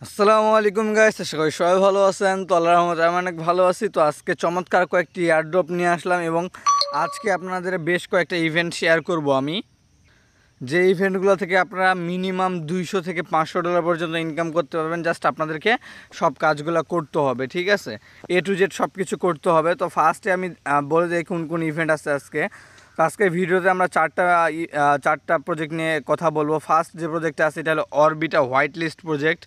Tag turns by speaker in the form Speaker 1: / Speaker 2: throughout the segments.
Speaker 1: আসসালামু আলাইকুম গাইস, আশা করি সবাই ভালো আছেন। তো আল্লাহর রহমতে আমি অনেক ভালো আছি। তো আজকে চমৎকার কয়েকটি এয়ারড্রপ নিয়ে আসলাম এবং আজকে আপনাদের বেশ কয়েকটা ইভেন্ট শেয়ার করব আমি। যে ইভেন্টগুলো থেকে আপনারা মিনিমাম $200 থেকে $500 পর্যন্ত ইনকাম করতে পারবেন। জাস্ট আপনাদেরকে সব কাজগুলো করতে হবে, ঠিক আছে? এ টু জেড সব কিছু করতে হবে। তো ফার্স্টে আমি বলে দিই কোন কোন ইভেন্ট আছে আজকে। তো আজকের ভিডিওতে আমরা চারটা প্রজেক্ট নিয়ে কথা বলবো। ফার্স্ট যে প্রজেক্টটা আছে এটা হলো অরবিটা হোয়াইট লিস্ট প্রজেক্ট।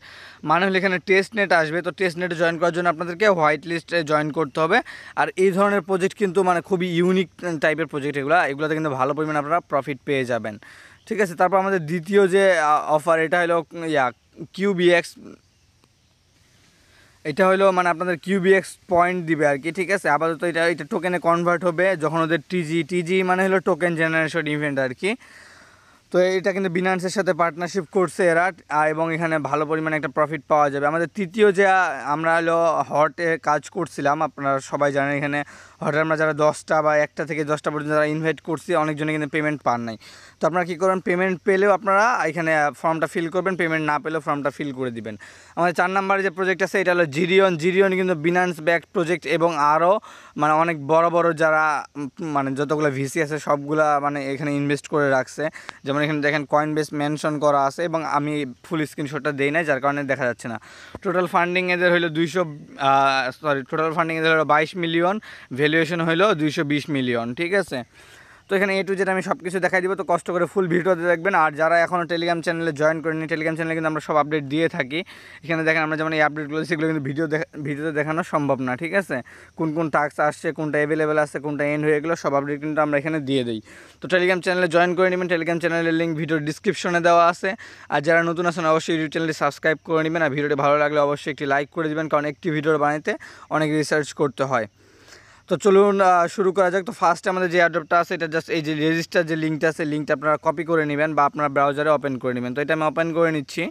Speaker 1: মানে হলো এখানে টেস্ট নেট আসবে। তো টেস্ট নেটে জয়েন করার জন্য আপনাদেরকে হোয়াইট লিস্টে জয়েন করতে হবে। আর এই ধরনের প্রজেক্ট কিন্তু মানে খুবই ইউনিক টাইপের প্রজেক্ট এগুলোতে কিন্তু ভালো পরিমাণে আপনারা প্রফিট পেয়ে যাবেন, ঠিক আছে? তারপর আমাদের দ্বিতীয় যে অফার এটা হলো কিউবিএক্স। এটা হলো মানে আপনাদের কিউবিএক্স পয়েন্ট দিবে আর কি, ঠিক আছে? আপাতত এটা টোকেনে কনভার্ট হবে যখন ওদের টিজি মানে হলো টোকেন জেনারেশন ইভেন্ট আর কি। তো এটা কিন্তু বিনান্সের সাথে পার্টনারশিপ করছে এরা, এবং এখানে ভালো পরিমাণে একটা প্রফিট পাওয়া যাবে। আমাদের তৃতীয় যে আমরা হলো হটে কাজ করছিলাম, আপনারা সবাই জানেন এখানে হটে আমরা যারা 10টা বা 1টা থেকে 10টা পর্যন্ত যারা ইনভাইট করছি, অনেকজনে কিন্তু পেমেন্ট পান নাই। তো আপনারা কী করবেন, পেমেন্ট পেলেও আপনারা এখানে ফর্মটা ফিল করবেন, পেমেন্ট না পেলেও ফর্মটা ফিল করে দিবেন। আমাদের 4 নম্বরে যে প্রজেক্ট আছে এটা হলো জিরিয়ন কিন্তু বিনান্স ব্যাক প্রজেক্ট, এবং আরও মানে অনেক বড় বড় যারা মানে যতগুলো ভিসি আছে সবগুলা মানে এখানে ইনভেস্ট করে রাখছে। যেমন এখানে দেখেন কয়েনবেস মেনশন করা আছে, এবং আমি ফুল স্ক্রিনশটটা দেই নাই যার কারণে দেখা যাচ্ছে না। টোটাল ফান্ডিং এদের হলো টোটাল ফান্ডিং এদের হলো 22 মিলিয়ন, ভ্যালুয়েশন হলো 220 মিলিয়ন, ঠিক আছে? তো এখানে এ টু জেড আমি সব কিছু দেখাই দিব। তো কষ্ট করে ফুল ভিডিওতে দেখবেন। আর যারা এখনও টেলিগ্রাম চ্যানেলে জয়েন করেনি, টেলিগ্রাম চ্যানেলে কিন্তু আমরা সব আপডেট দিয়ে থাকি। এখানে দেখেন আমরা যেমন এই আপডেটগুলো সেগুলো কিন্তু ভিডিওতে দেখানো সম্ভব না, ঠিক আছে? কোন কোন টাস্ক আসছে, কোনটা অ্যাভেলেবেল আছে, কোনটা এন্ড হয়ে গেলো, সব আপডেট কিন্তু আমরা এখানে দিয়ে দিই। তো টেলিগ্রাম চ্যানেলে জয়েন করে নেবেন। টেলিগ্রাম চ্যানেলের লিঙ্ক ভিডিওর ডিসক্রিপশনে দেওয়া আছে। আর যারা নতুন আছেন অবশ্যই ইউটিউব চ্যানেলটি সাবস্ক্রাইব করে নেবেন। আর ভিডিওটি ভালো লাগলে অবশ্যই একটি লাইক করে দেবেন, কারণ একটি ভিডিও বানাতে অনেক রিসার্চ করতে হয়। তো চলুন শুরু করা যাক। তো ফার্স্টে আমাদের যে এয়ারড্রপটা আছে এটা জাস্ট এই যে রেজিস্টার যে লিঙ্কটা আছে, লিঙ্কটা আপনারা কপি করে নেবেন বা আপনারা ব্রাউজারে ওপেন করে নেবেন। তো এটা আমি ওপেন করে নিচ্ছি।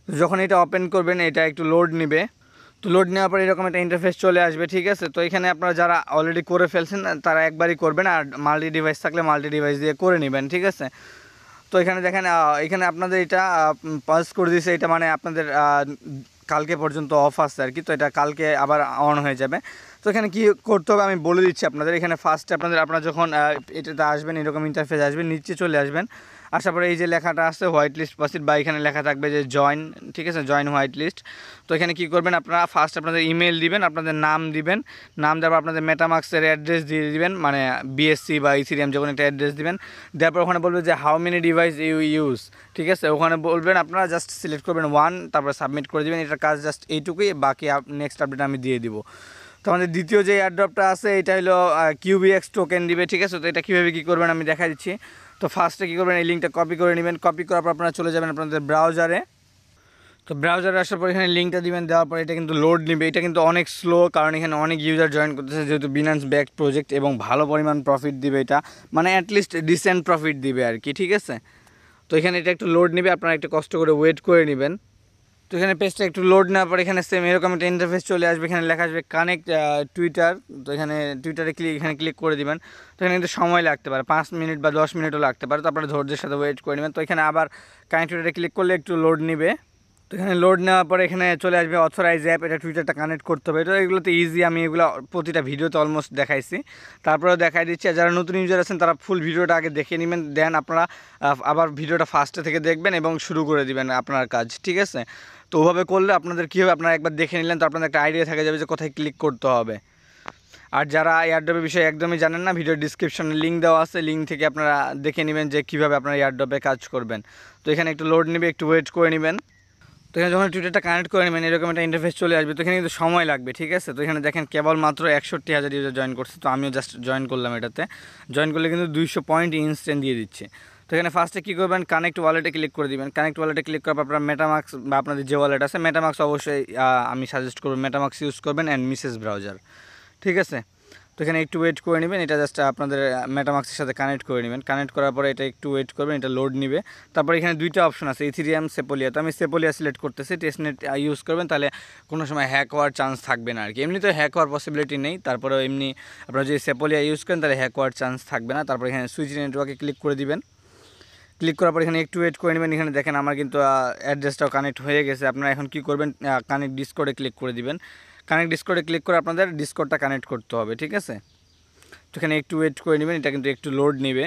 Speaker 1: যখন এটা ওপেন করবেন এটা একটু লোড নেবে। তো লোড নেওয়ার পর এরকম একটা ইন্টারফেস চলে আসবে, ঠিক আছে? তো এখানে আপনারা যারা অলরেডি করে ফেলছেন তারা একবারই করবেন, আর মাল্টি ডিভাইস থাকলে মাল্টি ডিভাইস দিয়ে করে নেবেন, ঠিক আছে? তো এখানে দেখেন এখানে আপনাদের এটা পাস করে দিয়েছে। এটা মানে আপনাদের কালকে পর্যন্ত অফ আছে আর কি। তো এটা কালকে আবার অন হয়ে যাবে। তো এখানে কী করতে হবে আমি বলে দিচ্ছি আপনাদের। এখানে ফার্স্টে আপনারা যখন এটাতে আসবেন, এরকম ইন্টারফেস আসবেন, নিচে চলে আসবেন। আসার পরে এই যে লেখাটা আছে হোয়াইট লিস্ট পাসিট, বা এখানে লেখা থাকবে যে জয়েন, ঠিক আছে? Join whitelist. তো এখানে কী করবেন, আপনারা ফার্স্ট আপনাদের ইমেল দিবেন, আপনাদের নাম দিবেন। নাম দেওয়ার পর আপনাদের মেটামাক্সের অ্যাড্রেস দিয়ে দিবেন, মানে বিএসসি বা ইথিরিয়াম যে কোনো একটা অ্যাড্রেস দিবেন। দেওয়ার পর ওখানে বলবে যে how many device you use, ঠিক আছে? ওখানে বলবেন, আপনারা জাস্ট সিলেক্ট করবেন 1, তারপর সাবমিট করে দেবেন। এটার কাজ জাস্ট এইটুকুই, বাকি নেক্সট আপডেট আমি দিয়ে দিব। তো আমাদের দ্বিতীয় যে এয়ারড্রপটা আছে এটা হলো কিউবিএক্স টোকেন দিবে, ঠিক আছে? তো এটা কীভাবে কী করবেন আমি দেখা দিচ্ছি। তো ফার্স্টে কী করবেন, এই লিঙ্কটা কপি করে নেবেন। কপি করার পর আপনারা চলে যাবেন আপনাদের ব্রাউজারে। তো ব্রাউজারে আসার পর এখানে লিঙ্কটা দিবেন, দেওয়ার পর এটা কিন্তু লোড নেবে। এটা কিন্তু অনেক স্লো, কারণ এখানে অনেক ইউজার জয়েন করতেছে, যেহেতু বিনান্স ব্যাক প্রজেক্ট, এবং ভালো পরিমাণ প্রফিট দিবে এটা, মানে অ্যাটলিস্ট ডিসেন্ট প্রফিট দিবে আর কি, ঠিক আছে? তো এখানে এটা একটু লোড নেবে, আপনারা একটু কষ্ট করে ওয়েট করে নেবেন। তো এখানে পেজটা একটু লোড নেওয়ার পর এখানে সেম এরকম একটা ইন্টারফেস চলে আসবে। এখানে লেখা আসবে কানেক্ট টুইটার। তো এখানে টুইটারে এখানে ক্লিক করে দিবেন। তো এখানে কিন্তু সময় লাগতে পারে, 5 মিনিট বা 10 মিনিটও লাগতে পারে। তো আপনারা ধৈর্যের সাথে ওয়েট করে নেবেন। তো এখানে আবার কানেক্ট টুইটারে ক্লিক করলে একটু লোড নেবে। তো এখানে লোড নেওয়ার পরে এখানে চলে আসবে অথরাইজ অ্যাপ, এটা টুইটারটা কানেক্ট করতে হবে। তো এগুলো তো ইজি, আমি এগুলো প্রতিটা ভিডিওতে অলমোস্ট দেখাইছি, তারপরেও দেখাই দিচ্ছি। আর যারা নতুন ইউজার আছেন তারা ফুল ভিডিওটা আগে দেখে নেবেন, দেন আপনারা আবার ভিডিওটা ফার্স্টে থেকে দেখবেন এবং শুরু করে দিবেন আপনার কাজ, ঠিক আছে? তো ওভাবে করলে আপনাদের কী হবে, আপনারা একবার দেখে নিলেন তো আপনাদের একটা আইডিয়া থাকে যাবে যে কোথায় ক্লিক করতে হবে। আর যারা এয়ারড্রপের বিষয়ে একদমই জানেন না, ভিডিও ডিসক্রিপশনে লিঙ্ক দেওয়া আছে, লিঙ্ক থেকে আপনারা দেখে নেবেন যে কীভাবে আপনারা এয়ারড্রপে কাজ করবেন। তো এখানে একটু লোড নেবে, একটু ওয়েট করে নেবেন। তো এখানে যখন টুইটারটা কানেক্ট করে নেবেন এরকম একটা ইন্টারফেস চলে আসবে। তো এখানে কিন্তু সময় লাগবে, ঠিক আছে? তো এখানে দেখেন কেবলমাত্র 61,000 ইউজার জয়েন করছে। তো আমিও জাস্ট জয়েন করলাম এটাতে। জয়েন করলে কিন্তু 200 পয়েন্ট ইনস্ট্যান্ট দিয়ে দিচ্ছে। তো এখানে ফার্স্টে কী করবেন, কানেক্ট ওয়ালেটে ক্লিক করে দিবেন। কানেক্ট ওয়ালেটে ক্লিক করার পর আপনার মেটামাক্স বা আপনাদের যে ওয়ালেট আছে, মেটামাক্স অবশ্যই আমি সাজেস্ট করব মেটামাক্স ইউজ করবেন, অ্যান্ড মিসেস ব্রাউজার, ঠিক আছে? তো এখানে একটু ওয়েট করে নেবেন। এটা জাস্ট আপনাদের মেটামাক্সের সাথে কানেক্ট করে নেবেন। কানেক্ট করার পরে এটা একটু ওয়েট করবেন, এটা লোড নেবে। তারপর এখানে দুইটা অপশন আছে, ইথিরিয়াম, সেপোলিয়া। তো আমি সেপোলিয়া সিলেক্ট করতেছি। টেস্টনেট ইউজ করবেন, তাহলে কোনো সময় হ্যাক হওয়ার চান্স থাকবে না আর কি। এমনিতে হ্যাক হওয়ার পসিবিলিটি নেই, তারপরেও এমনি আপনারা যদি সেপোলিয়া ইউজ করেন তাহলে হ্যাক হওয়ার চান্স থাকবে না। তারপর এখানে সুইচ নেটওয়ার্কে ক্লিক করে দিবেন। ক্লিক করার পর এখানে একটু ওয়েট করে নেবেন। এখানে দেখেন আমার কিন্তু অ্যাড্রেসটাও কানেক্ট হয়ে গেছে। আপনারা এখন কি করবেন, কানেক্ট ডিসকর্ডে ক্লিক করে দিবেন। কানেক্ট ডিসকর্ডে ক্লিক করে আপনাদের ডিসকর্ডটা কানেক্ট করতে হবে, ঠিক আছে। তো এখানে একটু ওয়েট করে নেবেন, এটা কিন্তু একটু লোড নেবে।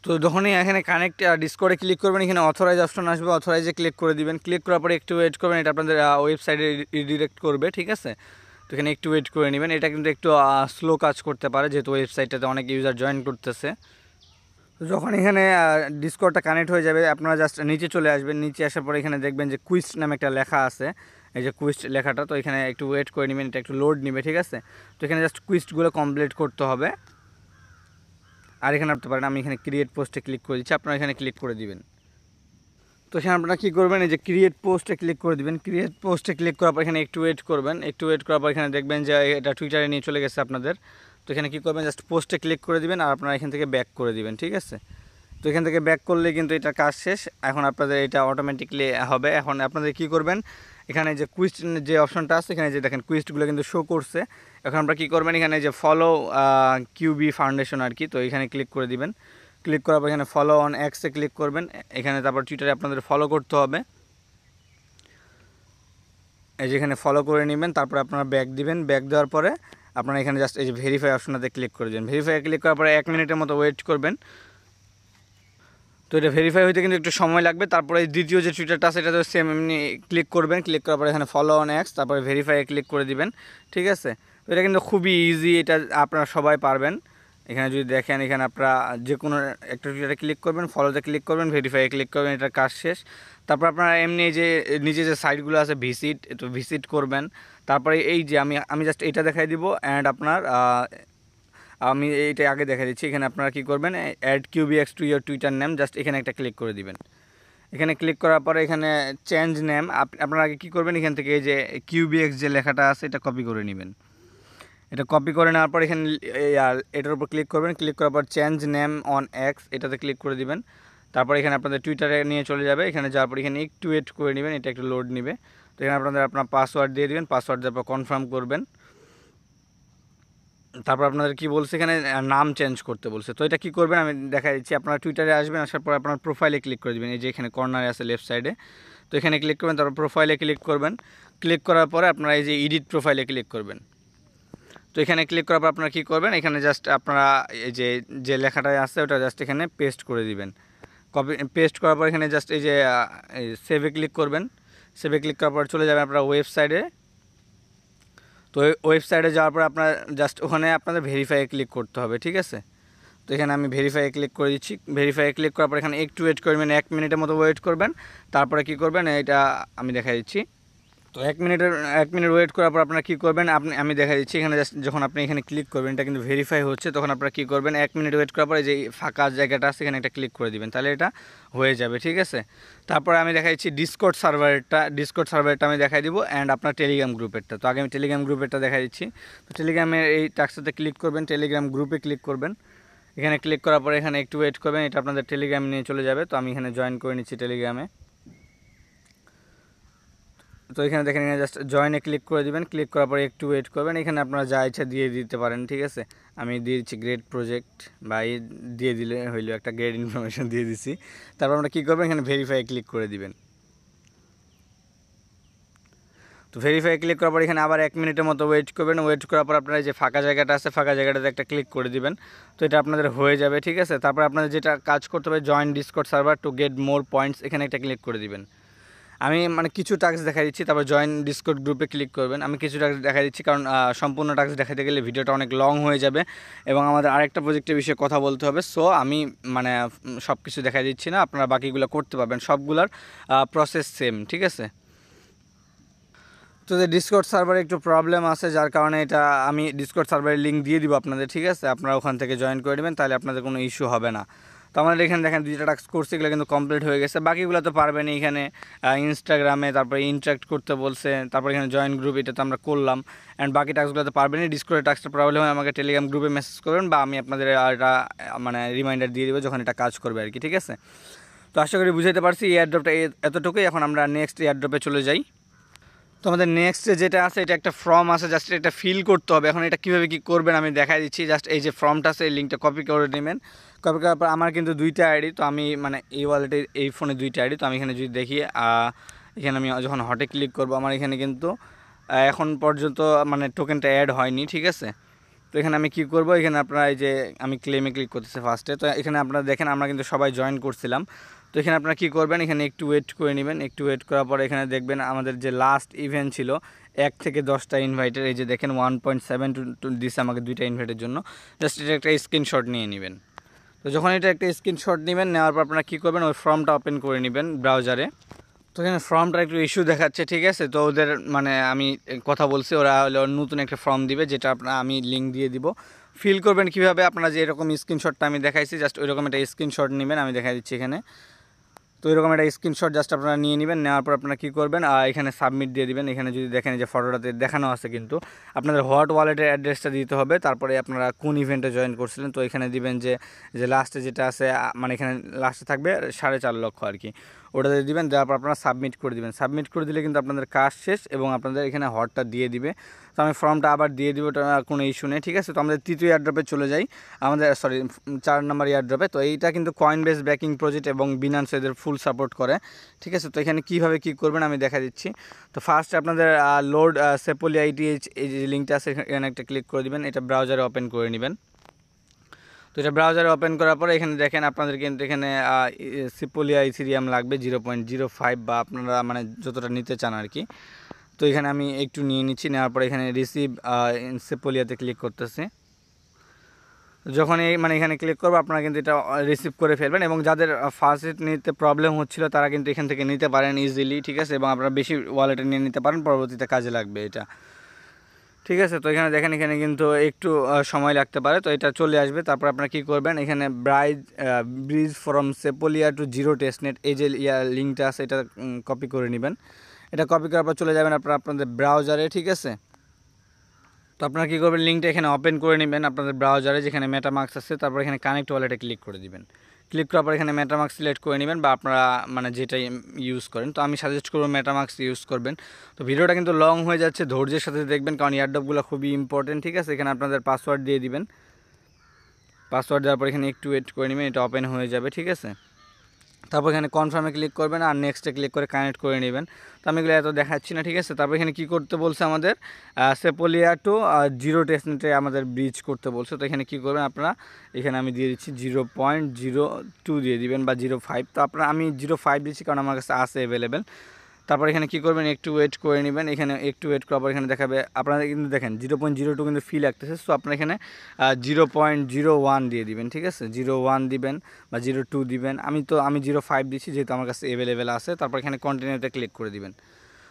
Speaker 1: তো যখনই এখানে কানেক্ট ডিসকর্ডে ক্লিক করবেন, এখানে অথরাইজ অপশন আসবে, অথরাইজে ক্লিক করে দিবেন। ক্লিক করার পরে একটু ওয়েট করবেন, এটা আপনাদের ওয়েবসাইটে রিডিরেক্ট করবে, ঠিক আছে। তো এখানে একটু ওয়েট করে নেবেন। এটা কিন্তু একটু স্লো কাজ করতে পারে, যেহেতু ওয়েবসাইটটাতে অনেক ইউজার জয়েন করতেছে। তো যখন এখানে ডিসকর্ডটা কানেক্ট হয়ে যাবে, আপনারা জাস্ট নিচে চলে আসবেন। নিচে আসার পরে এখানে দেখবেন যে কুইস্ট নামে একটা লেখা আছে, এই যে কুইস্ট লেখাটা। তো এখানে একটু ওয়েট করে নেবেন, এটা একটু লোড নেবে, ঠিক আছে। তো এখানে জাস্ট কুইস্টগুলো কমপ্লিট করতে হবে। আর এখানে আপনি পারেন, আমি এখানে ক্রিয়েট পোস্টে ক্লিক করে দিচ্ছি, আপনারা এখানে ক্লিক করে দিবেন। তো এখানে আপনারা কী করবেন, এই যে ক্রিয়েট পোস্টে ক্লিক করে দিবেন। ক্রিয়েট পোস্টে ক্লিক করার পর এখানে একটু ওয়েট করবেন। একটু ওয়েট করার পর এখানে দেখবেন যে এটা টুইটারে নিয়ে চলে গেছে আপনাদের। তো এখানে কী করবেন, জাস্ট পোস্টে ক্লিক করে দিবেন আর আপনারা এখান থেকে ব্যাক করে দিবেন, ঠিক আছে। তো এখান থেকে ব্যাক করলে কিন্তু এটা কাজ শেষ। এখন আপনাদের এটা অটোমেটিকলি হবে। এখন আপনাদের কী করবেন, এখানে যে কুইস্ট যে অপশনটা আছে, এখানে যে দেখেন কুইস্টগুলো কিন্তু শো করছে। এখন আপনারা কী করবেন, এখানে যে ফলো কিউবি ফাউন্ডেশন আর কি, তো এখানে ক্লিক করে দিবেন। ক্লিক করার পর এখানে ফলো অন এক্সে ক্লিক করবেন। এখানে তারপর টুইটারে আপনাদের ফলো করতে হবে। এই যে এখানে ফলো করে নেবেন, তারপর আপনারা ব্যাক দিবেন। ব্যাক দেওয়ার পরে আপনারা এখানে জাস্ট এই যে ভেরিফাই অপশনটাতে ক্লিক করে দেবেন। ভেরিফাই ক্লিক করার পরে 1 মিনিটের মতো ওয়েট করবেন। তো এটা ভেরিফাই হইতে কিন্তু একটু সময় লাগবে। তারপরে দ্বিতীয় যে টুইটারটা আছে এটা তো সেম এমনি ক্লিক করবেন। ক্লিক করার পরে এখানে ফলো অন এক্স, তারপরে ভেরিফাইয়ে ক্লিক করে দিবেন, ঠিক আছে। তো এটা কিন্তু খুবই ইজি, এটা আপনারা সবাই পারবেন। এখানে যদি দেখেন, এখানে আপনারা যে কোনো একটা টুইটারে ক্লিক করবেন, ফলোতে ক্লিক করবেন, ভেরিফাইয়ে ক্লিক করবেন, এটার কাজ শেষ। তারপর আপনারা এমনি যে নিচে যে সাইটগুলো আছে ভিজিট, একটু ভিজিট করবেন। তারপরে এই যে আমি জাস্ট এটা দেখাই দিব। অ্যান্ড আপনার আমি এইটা আগে দেখা দিচ্ছি। এখানে আপনারা কী করবেন, add QBX to your Twitter name, just এখানে একটা ক্লিক করে দিবেন। এখানে ক্লিক করার পরে এখানে চেঞ্জ নেম, আপনারা আগে কী করবেন, এখান থেকে এই যে কিউবিএক্স যে লেখাটা আছে এটা কপি করে নেবেন। এটা কপি করে নেওয়ার পর এখানে এটার উপর ক্লিক করবেন। ক্লিক করার পর চেঞ্জ নেম অন এক্স এটাতে ক্লিক করে দিবেন। তারপর এখানে আপনাদের টুইটারে নিয়ে চলে যাবে। এখানে যাওয়ার পর এখানে একটু ওয়েট করে নেবেন, এটা একটু লোড নেবে। তো এখানে আপনার পাসওয়ার্ড দিয়ে দিবেন। পাসওয়ার্ড দেওয়ার পর কনফার্ম করবেন। তারপর আপনাদের কি বলছে, এখানে নাম চেঞ্জ করতে বলছে। তো এটা কি করবেন আমি দেখা দিচ্ছি। আপনারা টুইটারে আসবেন, আসার পর আপনার প্রোফাইলে ক্লিক করে দেবেন। এই যে এখানে কর্নারে আছে লেফট সাইডে, তো এখানে ক্লিক করবেন। তারপর প্রোফাইলে ক্লিক করবেন। ক্লিক করার পরে আপনারা এই যে এডিট প্রোফাইলে ক্লিক করবেন। তো এখানে ক্লিক করার পর আপনারা কী করবেন, এখানে জাস্ট আপনারা এই যে লেখাটা আছে ওটা জাস্ট এখানে পেস্ট করে দিবেন। পেস্ট করার পর এখানে জাস্ট এই যে সেভে ক্লিক করবেন। সেভে ক্লিক করার পর চলে যাবেন আপনারা ওয়েবসাইটে। তো ওয়েবসাইটে যাওয়ার পর আপনার জাস্ট ওখানে আপনাদের ভেরিফাইয়ে ক্লিক করতে হবে, ঠিক আছে। তো এখানে আমি ভেরিফাইয়ে ক্লিক করে দিচ্ছি। ভেরিফাইয়ে ক্লিক করার পর এখানে একটু ওয়েট করবেন, 1 মিনিটের মতো ওয়েট করবেন। তারপরে কি করবেন, এটা আমি দেখা দিচ্ছি। তো 1 মিনিট ওয়েট করার পর আপনারা কী করবেন, আমি দেখা দিচ্ছি। এখানে জাস্ট যখন আপনি এখানে ক্লিক করবেন, এটা কিন্তু ভেরিফাই হচ্ছে, তখন আপনারা কী করবেন, 1 মিনিট ওয়েট করার পরে যে ফাঁকা জায়গাটা আছে এখানে একটা ক্লিক করে দিবেন, তাহলে এটা হয়ে যাবে, ঠিক আছে। তারপরে আমি দেখা দিচ্ছি ডিসকর্ড সার্ভারটা আমি দেখাই দিব, অ্যান্ড আপনার টেলিগ্রাম গ্রুপেরটা। তো আগে আমি টেলিগ্রাম গ্রুপেরটা দেখা দিচ্ছি। তো টেলিগ্রামের এই টাক্সটাতে ক্লিক করবেন, টেলিগ্রাম গ্রুপে ক্লিক করবেন। এখানে ক্লিক করার পরে এখানে একটু ওয়েট করবেন, এটা আপনাদের টেলিগ্রামে নিয়ে চলে যাবে। তো আমি এখানে জয়েন করে নিচ্ছি টেলিগ্রামে। তো এখানে দেখেন, এখানে জাস্ট জয়েনে ক্লিক করে দিবেন। ক্লিক করার পরে একটু ওয়েট করবেন। এখানে আপনারা যা ইচ্ছা দিয়ে দিতে পারেন, ঠিক আছে। আমি দিয়ে দিচ্ছি গ্রেড প্রজেক্ট বা দিয়ে দিলে হইলো, একটা গ্রেড ইনফরমেশন দিয়ে দিচ্ছি। তারপর আমরা কী করবেন, এখানে ভেরিফাই ক্লিক করে দিবেন। তো ভেরিফাই ক্লিক করার পর এখানে আবার 1 মিনিটের মতো ওয়েট করবেন। ওয়েট করার পর আপনারা যে ফাঁকা জায়গাটা আছে, ফাঁকা জায়গাটাতে একটা ক্লিক করে দিবেন। তো এটা আপনাদের হয়ে যাবে, ঠিক আছে। তারপর আপনাদের যেটা কাজ করতে হবে, join Discord server to get more points, এখানে একটা ক্লিক করে দিবেন। আমি কিছু টাস্ক দেখা দিচ্ছি, তারপর জয়েন ডিসকর্ড গ্রুপে ক্লিক করবেন। আমি কিছু টাস্ক দেখা দিচ্ছি, কারণ সম্পূর্ণ টাস্ক দেখাতে গেলে ভিডিওটা অনেক লং হয়ে যাবে এবং আমাদের আরেকটা প্রজেক্টের বিষয়ে কথা বলতে হবে। সো আমি সব কিছু দেখা দিচ্ছি না, আপনারা বাকিগুলো করতে পারবেন। সবগুলার প্রসেস সেম, ঠিক আছে। তো যে ডিসকর্ড সার্ভারে একটু প্রবলেম আছে, যার কারণে এটা আমি ডিসকর্ড সার্ভারের লিঙ্ক দিয়ে দিব আপনাদের, ঠিক আছে। আপনারা ওখান থেকে জয়েন করে নেবেন, তাহলে আপনাদের কোনো ইস্যু হবে না। তো আমাদের এখানে দেখেন 2টা টাস্ক করছি, এগুলো কিন্তু কমপ্লিট হয়ে গেছে। বাকিগুলো তো পারবেন। এখানে ইনস্টাগ্রামে তারপরে ইন্টারাক্ট করতে বলছে, তারপরে এখানে জয়েন গ্রুপ, এটা তো আমরা করলাম। অ্যান্ড বাকি টাস্কগুলো তো পারবেনই। ডিসকর্ডের টাস্কটা প্রবলেম হয় আমাকে টেলিগ্রাম গ্রুপে মেসেজ করবেন, বা আমি আপনাদের এটা রিমাইন্ডার দিয়ে দেবো যখন এটা কাজ করবে আর কি, ঠিক আছে। তো আশা করি বুঝাইতে পারছি। এই এয়ারড্রপটা এতটুকুই। এখন আমরা নেক্সট এয়ারড্রপে চলে যাই। তো আমাদের নেক্সট যেটা আছে এটা একটা ফর্ম আছে, জাস্ট এটা ফিল করতে হবে। এখন এটা কীভাবে কী করবেন আমি দেখাই দিচ্ছি। জাস্ট এই যে ফর্মটা আছে এই লিঙ্কটা কপি করে নেবেন। কপি করার পর আমার কিন্তু 2টা আইডি, তো আমি মানে এই ওয়ালেটের এই ফোনে 2টা আইডি। তো আমি এখানে যদি দেখি এখানে আমি যখন হটে ক্লিক করব আমার এখানে কিন্তু এখন পর্যন্ত মানে টোকেনটা অ্যাড হয়নি, ঠিক আছে। তো এখানে আমি কি করব, এখানে আপনারা এই যে আমি ক্লেমে ক্লিক করতেছি ফার্স্টে। তো এখানে আপনারা দেখেন আমরা কিন্তু সবাই জয়েন করছিলাম। তো এখানে আপনারা কী করবেন, এখানে একটু ওয়েট করে নেবেন। একটু ওয়েট করার পরে এখানে দেখবেন আমাদের যে লাস্ট ইভেন্ট ছিল 1 থেকে 10টা ইনভাইটের, এই যে দেখেন 1.7 দিচ্ছে আমাকে 2টা ইনভাইটের জন্য। জাস্ট এটা একটা স্ক্রিনশট নিয়ে নেবেন। তো যখন এটা একটা স্ক্রিনশট নেবেন, নেওয়ার পর আপনারা কী করবেন, ওই ফর্মটা ওপেন করে নেবেন ব্রাউজারে। তো এখানে ফর্মটা একটু ইস্যু দেখাচ্ছে, ঠিক আছে। তো ওদের মানে আমি কথা বলছি, ওরা হলো নতুন একটা ফর্ম দিবে, যেটা আমি লিঙ্ক দিয়ে দিব। ফিল করবেন কীভাবে, আপনারা যে এরকম স্ক্রিনশটটা আমি দেখাইছি জাস্ট ওইরকম একটা স্ক্রিনশট নেবেন, আমি দেখাই দিচ্ছি এখানে। তো এরকম একটা স্ক্রিনশট জাস্ট আপনারা নিয়ে নেবেন। নেওয়ার পর আপনারা কী করবেন, এখানে সাবমিট দিয়ে দিবেন। এখানে যদি দেখেন যে ফটোটাতে দেখানো আছে, কিন্তু আপনাদের হট ওয়ালেটের অ্যাড্রেসটা দিতে হবে, তারপরে আপনারা কোন ইভেন্টে জয়েন করছিলেন। তো এখানে দিবেন যে লাস্টে যেটা আছে, মানে এখানে লাস্টে থাকবে 4.5 লক্ষ আর কি, ওটাতে দিবেন। দেওয়ার পর আপনারা সাবমিট করে দিবেন। সাবমিট করে দিলে কিন্তু আপনাদের কাজ শেষ এবং আপনাদের এখানে হটটা দিয়ে দিবে। তো আমি ফর্মটা আবার দিয়ে দিব, ওটা কোনো ইস্যু নেই, ঠিক আছে। তো আমাদের তৃতীয় এয়ারড্রপে চলে যাই, আমাদের 4 নম্বর এয়ারড্রপে। তো এইটা কিন্তু কয়েনবেস ব্যাকিং প্রজেক্ট এবং বিনান্স এদের ফুল সাপোর্ট করে, ঠিক আছে। তো এখানে কীভাবে কী করবেন আমি দেখা দিচ্ছি। তো ফার্স্ট আপনাদের লোড সেপোলিয়া ITH এই যে লিঙ্কটা আছে এখানে একটা ক্লিক করে দিবেন। এটা ব্রাউজারে ওপেন করে নেবেন। তো এটা ব্রাউজারে ওপেন করার পরে এখানে দেখেন আপনাদের কিন্তু এখানে সেপোলিয়া ইথেরিয়াম লাগবে 0.05 বা আপনারা মানে যতটা নিতে চান আর কি। তো এখানে আমি একটু নিয়ে নিচ্ছি। নেওয়ার পরে এখানে রিসিভ সেপোলিয়াতে ক্লিক করতেছি। যখন মানে এখানে ক্লিক করবো আপনারা কিন্তু এটা রিসিভ করে ফেলবেন, এবং যাদের ফার্স্ট নিতে প্রবলেম হচ্ছিল তারা কিন্তু এখান থেকে নিতে পারেন ইজিলি, ঠিক আছে। এবং আপনারা বেশি ওয়ালেটে নিয়ে নিতে পারেন, পরবর্তীতে কাজে লাগবে এটা, ঠিক আছে। তো এখানে দেখেন এখানে কিন্তু একটু সময় লাগতে পারে। তো এটা চলে আসবে। তারপর আপনারা কী করবেন, এখানে bridge from Sepolia to zero testnet এই যে লিঙ্কটা আছে এটা কপি করে নেবেন। এটা কপি করার পর চলে যাবেন আপনাদের ব্রাউজারে, ঠিক আছে। তো আপনারা কী করবেন, লিঙ্কটা এখানে ওপেন করে নেবেন আপনাদের ব্রাউজারে, যেখানে মেটামার্কস আছে। তারপর এখানে কানেক্ট ওয়ালেটে ক্লিক করে দিবেন। ক্লিক করার পর এখানে মেটামার্কস সিলেক্ট করে নেবেন, বা আপনারা মানে যেটাই ইউজ করেন। তো আমি সাজেস্ট করবো মেটামার্কস ইউজ করবেন। তো ভিডিওটা কিন্তু লং হয়ে যাচ্ছে, ধৈর্যের সাথে দেখবেন, কারণ এয়ারড্রপগুলো খুবই ইম্পর্টেন্ট, ঠিক আছে। এখানে আপনাদের পাসওয়ার্ড দিয়ে দিবেন। পাসওয়ার্ড দেওয়ার পর এখানে একটু ওয়েট করে নেবেন, এটা ওপেন হয়ে যাবে, ঠিক আছে। তারপর এখানে কনফার্মে ক্লিক করবেন আর নেক্সটে ক্লিক করে কানেক্ট করে নেবেন। তো আমি এগুলো এত দেখাচ্ছি না, ঠিক আছে। তারপর এখানে কী করতে বলছে আমাদের, সেপোলিয়া টু জিরো টেস্টনেটে আমাদের ব্রিজ করতে বলছে। তো এখানে কী করবেন আপনারা, এখানে আমি দিয়ে দিচ্ছি 0.02 দিয়ে দিবেন বা 0.5। তো আপনারা আমি 0.5 দিচ্ছি কারণ আমার কাছে আছে অ্যাভেলেবেল। তারপর এখানে কী করবেন, একটু ওয়েট করে নেবেন। এখানে একটু ওয়েট করার পর এখানে দেখাবে, আপনারা কিন্তু দেখেন 0.02 কিন্তু ফি লাগতেছে। সো আপনারা এখানে 0.01 দিয়ে দিবেন, ঠিক আছে। 0.1 দিবেন বা 0.2 দিবেন। আমি 0.5 দিচ্ছি, যেহেতু আমার কাছে অ্যাভেলেবেল আছে। তারপর এখানে কন্টিনিউতে ক্লিক করে দিবেন।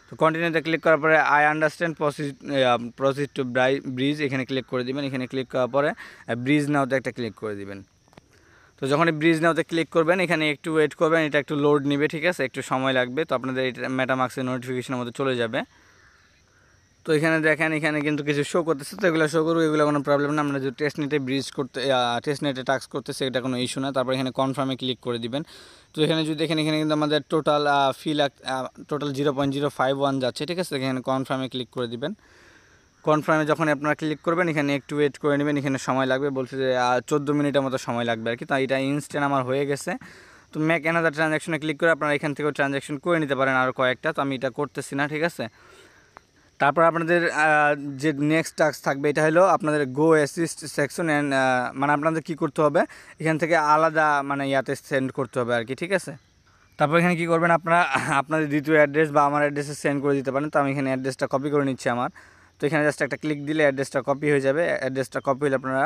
Speaker 1: তো কন্টিনিউতে ক্লিক করার পরে I understand proceed to bridge এখানে ক্লিক করে দিবেন। এখানে ক্লিক করার পরে ব্রিজ নাওতে একটা ক্লিক করে দিবেন। তো যখন ব্রিজ নাওতে ক্লিক করবেন এখানে একটু ওয়েট করবেন, এটা একটু লোড নেবে, ঠিক আছে, একটু সময় লাগবে। তো আপনাদের এটা মেটামার্কসের নোটিফিকেশনের মধ্যে চলে যাবে। তো এখানে দেখেন এখানে কিন্তু কিছু শো করতেছে, তো এগুলো শো করুক, এগুলো কোনো প্রবলেম না। আমরা যে টেস্টনেটে ব্রিজ করতে টেস্টনেটে টাস্ক করতেছে এটা কোনো ইস্যু না। তারপর এখানে কনফার্মে ক্লিক করে দিবেন। তো এখানে যদি দেখেন এখানে কিন্তু আমাদের টোটাল টোটাল 0.051 যাচ্ছে, ঠিক আছে। এখানে কনফার্মে ক্লিক করে দিবেন। কনফার্মে যখন আপনারা ক্লিক করবেন এখানে একটু ওয়েট করে নেবেন, এখানে সময় লাগবে, বলছে যে 14 মিনিটের মতো সময় লাগবে আর কি। তো এটা ইনস্ট্যান্ট আমার হয়ে গেছে। তো মেক অ্যানাদার ট্রানজ্যাকশনে ক্লিক করে আপনারা এখান থেকেও ট্রানজ্যাকশন করে নিতে পারেন আরও কয়েকটা। তো আমি এটা করতেছি না, ঠিক আছে। তারপর আপনাদের যে নেক্সট টাস্ক থাকবে এটা হলো আপনাদের গো অ্যাসিস্ট সেকশন অ্যান্ড মানে আপনাদের কী করতে হবে, এখান থেকে আলাদা মানে ইয়াতে সেন্ড করতে হবে আর কি, ঠিক আছে। তারপর এখানে কী করবেন, আপনারা আপনাদের দ্বিতীয় অ্যাড্রেস বা আমার অ্যাড্রেসে সেন্ড করে দিতে পারেন। তো আমি এখানে অ্যাড্রেসটা কপি করে নিচ্ছি আমার। তো এখানে জাস্ট একটা ক্লিক দিলে অ্যাড্রেসটা কপি হয়ে যাবে। অ্যাড্রেসটা কপি হলে আপনারা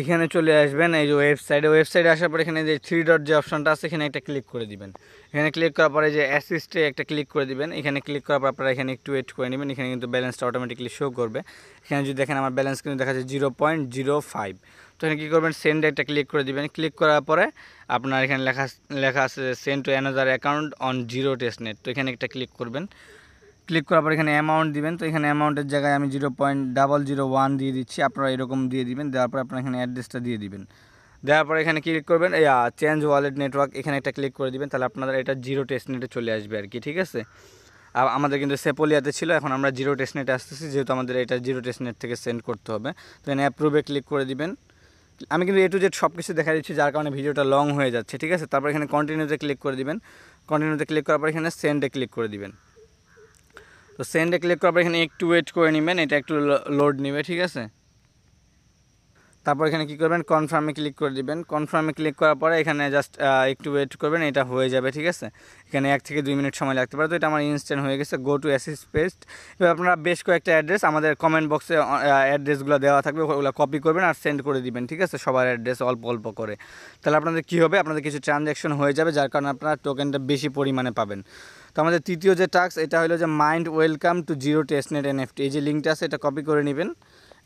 Speaker 1: এখানে চলে আসবেন এই যে ওয়েবসাইটে আসার পর এখানে যে 3 ডট যে অপশনটা আছে এখানে একটা ক্লিক করে দিবেন। এখানে ক্লিক করার পরে যে অ্যাসিস্টে একটা ক্লিক করে দিবেন। এখানে ক্লিক করার পর আপনারা এখানে একটু ওয়েট করে নেবেন। এখানে কিন্তু ব্যালেন্সটা অটোমেটিকলি শো করবে। এখানে যদি দেখেন আমার ব্যালেন্স কিন্তু দেখা যাচ্ছে 0.05। তো এখানে কী করবেন, সেন্ডে একটা ক্লিক করে দিবেন। ক্লিক করার পরে আপনার এখানে লেখা আছে send to another account on zero testnet. তো এখানে একটা ক্লিক করবেন। ক্লিক করার পর এখানে অ্যামাউন্ট দিবেন। তো এখানে অ্যামাউন্টের জায়গায় আমি 0.001 দিয়ে দিচ্ছি, আপনারা এরকম দিয়ে দিবেন। দেওয়ার পর আপনারা এখানে অ্যাড্রেসটা দিয়ে দিবেন। দেওয়ার পর এখানে ক্লিক করবেন এই চেঞ্জ ওয়ালেট নেটওয়ার্ক, এখানে একটা ক্লিক করে দিবেন। তাহলে আপনাদের এটা জিরো টেস্টনেটে চলে আসবে আর কি, ঠিক আছে। আমাদের কিন্তু সেপোলিয়াতে ছিল, এখন আমরা জিরো টেস্টনেটে আসতেছি, যেহেতু আমাদের এটা জিরো টেস্টনেট থেকে সেন্ড করতে হবে। তো এখানে অ্যাপ্রুভে ক্লিক করে দিবেন। আমি কিন্তু A to Z সব কিছু দেখা দিচ্ছি, যার কারণে ভিডিওটা লং হয়ে যাচ্ছে, ঠিক আছে। তারপর এখানে কন্টিনিউতে ক্লিক করে দিবেন। কন্টিনিউতে ক্লিক করার পর এখানে সেন্ডে ক্লিক করে দিবেন। তো সেন্ডে ক্লিক করার পর এখানে একটু ওয়েট করে নেবেন, এটা একটু লোড নেবে, ঠিক আছে। তারপর এখানে কী করবেন, কনফার্মে ক্লিক করে দিবেন। কনফার্মে ক্লিক করার পরে এখানে জাস্ট একটু ওয়েট করবেন, এটা হয়ে যাবে, ঠিক আছে। এখানে 1 থেকে 2 মিনিট সময় লাগতে পারে। তো এটা আমার ইনস্ট্যান্ট হয়ে গেছে। Go to assist paste. এবার আপনারা বেশ কয়েকটা অ্যাড্রেস, আমাদের কমেন্ট বক্সে অ্যাড্রেসগুলো দেওয়া থাকবে, ওগুলো কপি করবেন আর সেন্ড করে দিবেন, ঠিক আছে, সবার অ্যাড্রেস অল্প অল্প করে। তাহলে আপনাদের কী হবে, আপনাদের কিছু ট্রানজ্যাকশন হয়ে যাবে, যার কারণে আপনারা টোকেনটা বেশি পরিমাণে পাবেন। তো আমাদের তৃতীয় যে টাস্ক, এটা হলো যে mind welcome to zero testnet NFT। এই যে লিঙ্কটা আছে, এটা কপি করে নেবেন।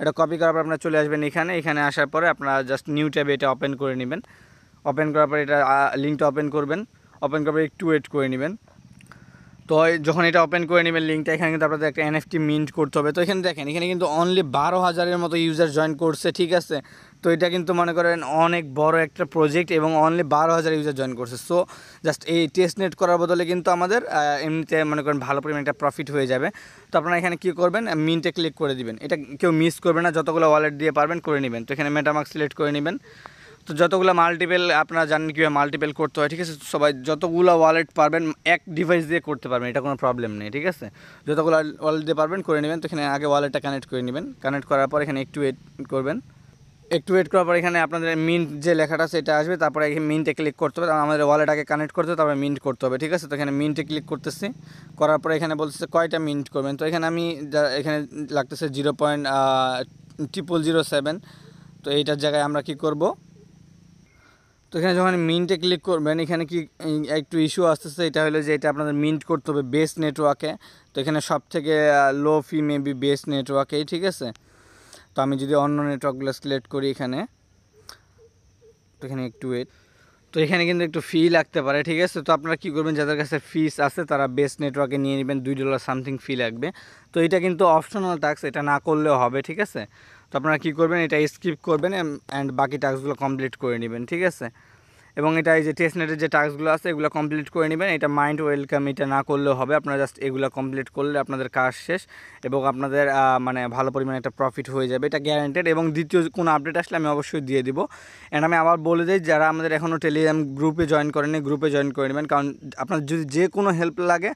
Speaker 1: এটা কপি করার পর আপনারা চলে আসবেন এখানে আসার পরে আপনারা জাস্ট নিউ ট্যাবে এটা ওপেন করে নেবেন। ওপেন করার পরে এটা লিঙ্কটা ওপেন করবেন। ওপেন করার পর একটু ওয়েট করে নেবেন। তো যখন এটা ওপেন করে নেবেন লিঙ্কটা, এখানে কিন্তু আপনাদের একটা NFT মিন্ট করতে হবে। তো এখানে দেখেন, এখানে কিন্তু অনলি 12,000-এর মতো ইউজার জয়েন করছে, ঠিক আছে। তো এটা কিন্তু মনে করেন অনেক বড় একটা প্রজেক্ট এবং অনলি 12,000 ইউজার জয়েন করছে। সো জাস্ট এই টেস্টনেট করার বদলে কিন্তু আমাদের এমনিতে মনে করেন ভালো পরিমাণে একটা প্রফিট হয়ে যাবে। তো আপনারা এখানে কী করবেন, মিন্টে ক্লিক করে দিবেন। এটা কেউ মিস করবে না, যতগুলো ওয়ালেট দিয়ে পারবেন করে নেবেন। তো এখানে মেটামার্ক সিলেক্ট করে নেবেন। তো যতগুলো মাল্টিপেল, আপনারা জানেন কীভাবে মাল্টিপেল করতে হয়, ঠিক আছে। সবাই যতগুলো ওয়ালেট পারবেন এক ডিভাইস দিয়ে করতে পারবেন, এটা কোনো প্রবলেম নেই, ঠিক আছে। যতগুলো ওয়ালেট দিয়ে পারবেন করে নেবেন। তো এখানে আগে ওয়ালেটটা কানেক্ট করে নেবেন। কানেক্ট করার পর এখানে একটু ওয়েট করবেন। একটু ওয়েট করার পর এখানে আপনাদের মিন্ট যে লেখাটা সেটা আসবে, তারপরে এখানে মিন্টে ক্লিক করতে হবে। আমাদের ওয়ালেট আগে কানেক্ট করতে হবে, তারপরে মিন্ট করতে হবে, ঠিক আছে। তো এখানে মিন্টে ক্লিক করতেছি। করার পরে এখানে বলতেছে কয়টা মিন্ট করবেন। তো এখানে আমি এখানে লাগতেছে 0.0007। তো এইটার জায়গায় আমরা কি করব, তো এখানে যখন মিন্টে ক্লিক করবেন, এখানে কি একটু ইস্যু আসতেছে। এটা হলো যে এটা আপনাদের মিন্ট করতে হবে বেস নেটওয়ার্কে। তো এখানে সব থেকে লো ফি মেবি বেস নেটওয়ার্কেই, ঠিক আছে। তো আমি যদি অন্য নেটওয়ার্কগুলো সিলেক্ট করি এখানে, তো এখানে একটু ওয়েট। তো এখানে কিন্তু একটু ফি লাগতে পারে, ঠিক আছে। তো আপনারা কী করবেন, যাদের কাছে ফিস আছে তারা বেস নেটওয়ার্কে নিয়ে নেবেন, $2 সামথিং ফি লাগবে। তো এটা কিন্তু অপশনাল টাস্ক, এটা না করলেও হবে, ঠিক আছে। তো আপনারা কী করবেন, এটা স্কিপ করবেন অ্যান্ড বাকি টাস্কগুলো কমপ্লিট করে নেবেন, ঠিক আছে। এবং এটা এই যে টেস্টনেটের যে টাস্কগুলো আছে এগুলো কমপ্লিট করে নেবেন। এটা মাইন্ড ওয়েলকাম, এটা না করলেও হবে, আপনারা জাস্ট এগুলো কমপ্লিট করলে আপনাদের কাজ শেষ এবং আপনাদের মানে ভালো পরিমাণে একটা প্রফিট হয়ে যাবে, এটা গ্যারান্টেড। এবং দ্বিতীয় কোনো আপডেট আসলে আমি অবশ্যই দিয়ে দিব। অ্যান্ড আমি আবার বলে দিই, যারা আমাদের এখনও টেলিগ্রাম গ্রুপে জয়েন করেনি, গ্রুপে জয়েন করে নেবেন, কারণ আপনার যদি যে কোনো হেল্প লাগে